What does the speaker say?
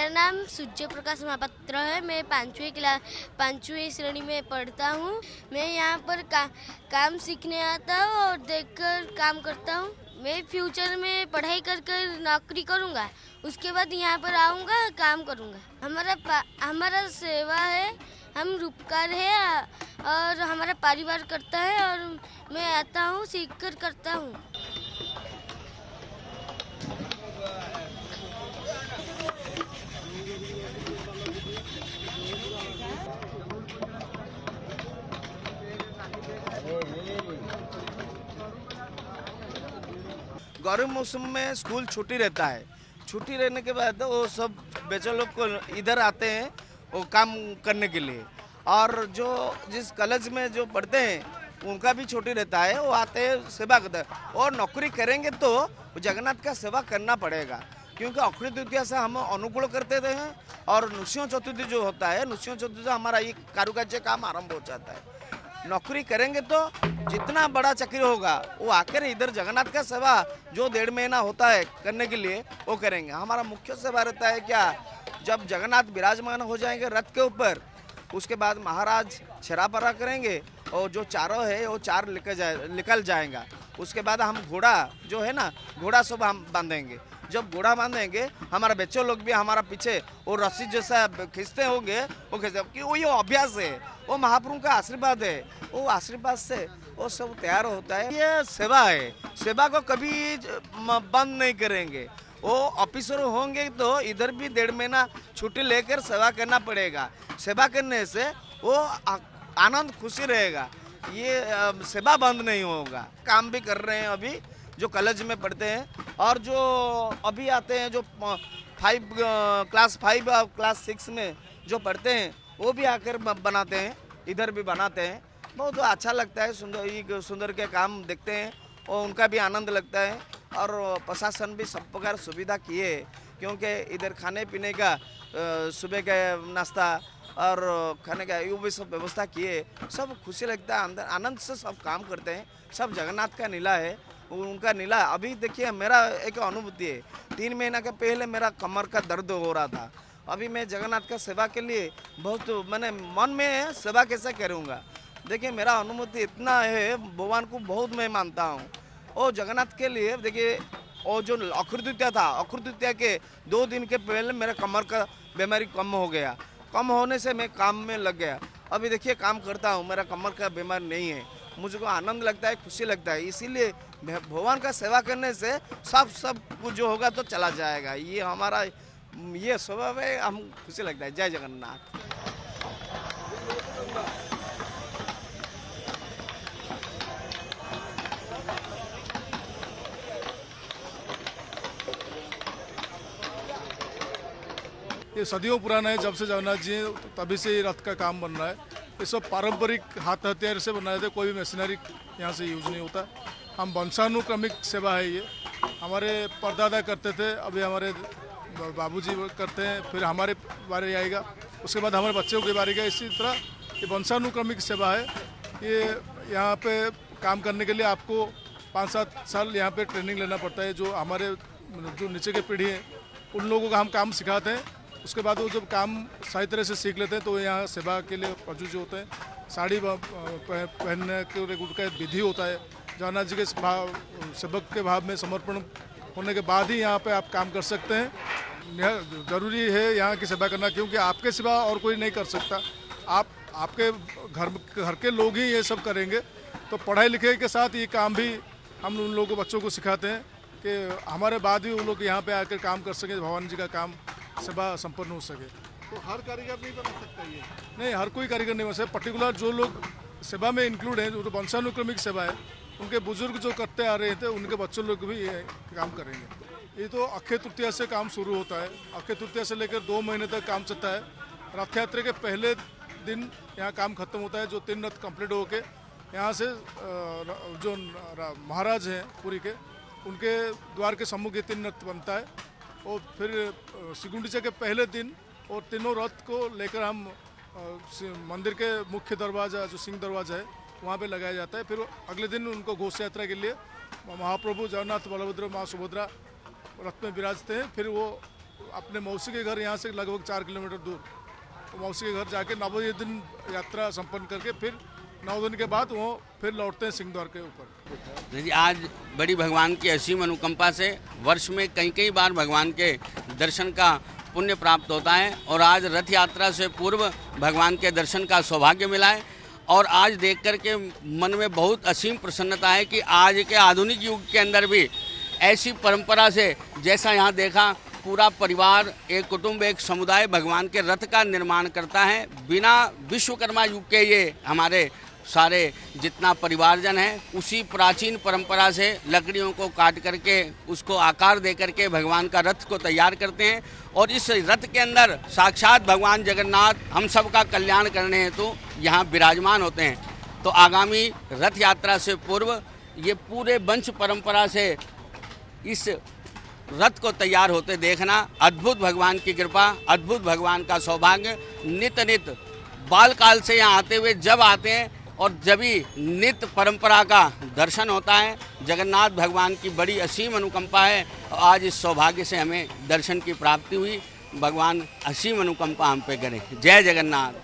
मेरा नाम सूर्य प्रकाश महापात्र है। मैं पांचवी श्रेणी में पढ़ता हूँ। मैं यहाँ पर काम सीखने आता हूँ और देखकर काम करता हूँ। मैं फ्यूचर में पढ़ाई कर कर नौकरी करूँगा। उसके बाद यहाँ पर आऊँगा, काम करूँगा। हमारा सेवा है, हम रूपकार है और हमारा परिवार करता है और मैं आता हूँ, सीख कर करता हूँ। गर्मी मौसम में स्कूल छुट्टी रहता है। छुट्टी रहने के बाद वो सब बच्चे लोग को इधर आते हैं वो काम करने के लिए, और जो जिस कॉलेज में जो पढ़ते हैं उनका भी छुट्टी रहता है, वो आते हैं सेवा करते हैं। और नौकरी करेंगे तो जगन्नाथ का सेवा करना पड़ेगा, क्योंकि अक्षय तृतीया से हम अनुकूल करते थे हैं और नृसिंह चतुर्थी जो होता है, नृसिंह चतुर्थी से हमारा ये कारुकार्य काम आरंभ हो जाता है। नौकरी करेंगे तो जितना बड़ा चक्री होगा वो आकर इधर जगन्नाथ का सेवा जो 1.5 महीना होता है करने के लिए वो करेंगे। हमारा मुख्य सेवा रहता है क्या, जब जगन्नाथ विराजमान हो जाएंगे रथ के ऊपर, उसके बाद महाराज छेरापरा करेंगे और जो चारों है वो चार निकल जाएगा। उसके बाद हम घोड़ा जो है ना, घोड़ा सब हम बांधेंगे। जब घोड़ा बांधेंगे हमारा बच्चों लोग भी हमारा पीछे वो रस्सी जैसा खींचते होंगे, वो खींचते कि वो ये अभ्यास है, वो महाप्रभु का आशीर्वाद है, वो आशीर्वाद से वो सब तैयार होता है। ये सेवा है, सेवा को कभी बंद नहीं करेंगे। वो ऑफिसर होंगे तो इधर भी 1.5 महीना छुट्टी लेकर सेवा करना पड़ेगा। सेवा करने से वो आनंद खुशी रहेगा, ये सेवा बंद नहीं होगा। काम भी कर रहे हैं अभी जो कॉलेज में पढ़ते हैं, और जो अभी आते हैं जो क्लास 5 और क्लास 6 में जो पढ़ते हैं वो भी आकर बनाते हैं, इधर भी बनाते हैं। बहुत अच्छा लगता है, सुंदर के काम देखते हैं और उनका भी आनंद लगता है। और प्रशासन भी सब प्रकार सुविधा किए, क्योंकि इधर खाने पीने का सुबह का नाश्ता और खाने का ये भी सब व्यवस्था किए। सब खुशी लगता है, अंदर आनंद से सब काम करते हैं। सब जगन्नाथ का नीला है, उनका नीला। अभी देखिए मेरा एक अनुभूति है, 3 महीना के पहले मेरा कमर का दर्द हो रहा था। अभी मैं जगन्नाथ का सेवा के लिए बहुत मैंने मन में सेवा कैसे करूँगा। देखिए मेरा अनुभूति इतना है, भगवान को बहुत मैं मानता हूँ। और जगन्नाथ के लिए देखिए, और जो अक्षय तृतीया था, अक्षय तृतीया के 2 दिन के पहले मेरा कमर का बीमारी कम हो गया। कम होने से मैं काम में लग गया। अभी देखिए काम करता हूँ, मेरा कमर का बीमारी नहीं है। मुझको आनंद लगता है, खुशी लगता है। इसीलिए भगवान का सेवा करने से सब कुछ जो होगा तो चला जाएगा। ये हमारा ये स्वभाव है, हम खुशी लगता है। जय जगन्नाथ। ये सदियों पुराना है, जब से जगन्नाथ जी तभी से ये रथ का काम बन रहा है। ये सब पारंपरिक हाथ हथियार से बनाए थे, कोई भी मशीनरी यहाँ से यूज नहीं होता। हम वंशानुक्रमिक सेवा है ये, हमारे परदादा करते थे, अभी हमारे बाबूजी करते हैं, फिर हमारे बारे आएगा, उसके बाद हमारे बच्चों की बारी आएगा। इसी तरह ये वंशानुक्रमिक सेवा है। ये यहाँ पे काम करने के लिए आपको 5-7 साल यहाँ पे ट्रेनिंग लेना पड़ता है। जो हमारे जो नीचे की पीढ़ी है उन लोगों का हम काम सिखाते हैं। उसके बाद वो जब काम सही तरह से सीख लेते हैं तो यहाँ सेवा के लिए प्रजुज होते हैं। साड़ी पहनने के उनका विधि होता है। जगन्नाथ जी के सेवक के भाव में समर्पण होने के बाद ही यहाँ पे आप काम कर सकते हैं। ज़रूरी है यहाँ की सेवा करना, क्योंकि आपके सिवा और कोई नहीं कर सकता। आपके घर के लोग ही ये सब करेंगे। तो पढ़ाई लिखाई के साथ ये काम भी हम उन लोगों को, बच्चों को सिखाते हैं कि हमारे बाद भी वो लोग यहाँ पे आकर काम कर सकें, भगवान जी का काम सेवा संपन्न हो सके। तो हर कारीगर नहीं बन सकता ये? नहीं, हर कोई कारीगर नहीं बन सकता। पर्टिकुलर जो लोग सेवा में इंक्लूड हैं, जो वंशानुक्रमिक सेवा है, उनके बुजुर्ग जो करते आ रहे थे उनके बच्चों लोग भी ये काम करेंगे। ये तो अक्षय तृतीया से काम शुरू होता है। अक्षय तृतीया से लेकर 2 महीने तक काम चलता है। रथ यात्रा के पहले दिन यहाँ काम खत्म होता है। जो 3 रथ कंप्लीट होके यहाँ से जो महाराज हैं पुरी के, उनके द्वार के सम्मुख ये 3 रथ बनता है। और फिर श्रीगुंडीचा के पहले दिन और तीनों रथ को लेकर हम मंदिर के मुख्य दरवाज़ा जो सिंह दरवाज़ा है वहाँ पे लगाया जाता है। फिर अगले दिन उनको घोष यात्रा के लिए महाप्रभु जगन्नाथ बलभद्र माँ सुभद्रा रथ में विराजते हैं। फिर वो अपने मौसी के घर यहाँ से लगभग 4 किलोमीटर दूर, तो मौसी के घर जाके 9 दिन यात्रा संपन्न करके फिर 9 दिन के बाद वो फिर लौटते हैं सिंह द्वार के ऊपर। जी, आज बड़ी भगवान की असीम अनुकंपा से वर्ष में कई बार भगवान के दर्शन का पुण्य प्राप्त होता है और आज रथ यात्रा से पूर्व भगवान के दर्शन का सौभाग्य मिला है और आज देख कर के मन में बहुत असीम प्रसन्नता है कि आज के आधुनिक युग के अंदर भी ऐसी परंपरा से, जैसा यहाँ देखा, पूरा परिवार, एक कुटुंब, एक समुदाय भगवान के रथ का निर्माण करता है। बिना विश्वकर्मा युग के ये हमारे सारे जितना परिवारजन है उसी प्राचीन परंपरा से लकड़ियों को काट करके उसको आकार दे करके भगवान का रथ को तैयार करते हैं और इस रथ के अंदर साक्षात भगवान जगन्नाथ हम सब का कल्याण करने हेतु यहाँ विराजमान होते हैं। तो आगामी रथ यात्रा से पूर्व ये पूरे वंश परंपरा से इस रथ को तैयार होते देखना अद्भुत भगवान की कृपा, अद्भुत भगवान का सौभाग्य। नित बाल काल से यहाँ आते हुए जब आते हैं और जब ही नित्य परंपरा का दर्शन होता है, जगन्नाथ भगवान की बड़ी असीम अनुकंपा है। आज इस सौभाग्य से हमें दर्शन की प्राप्ति हुई। भगवान असीम अनुकंपा हम पे करें। जय जगन्नाथ।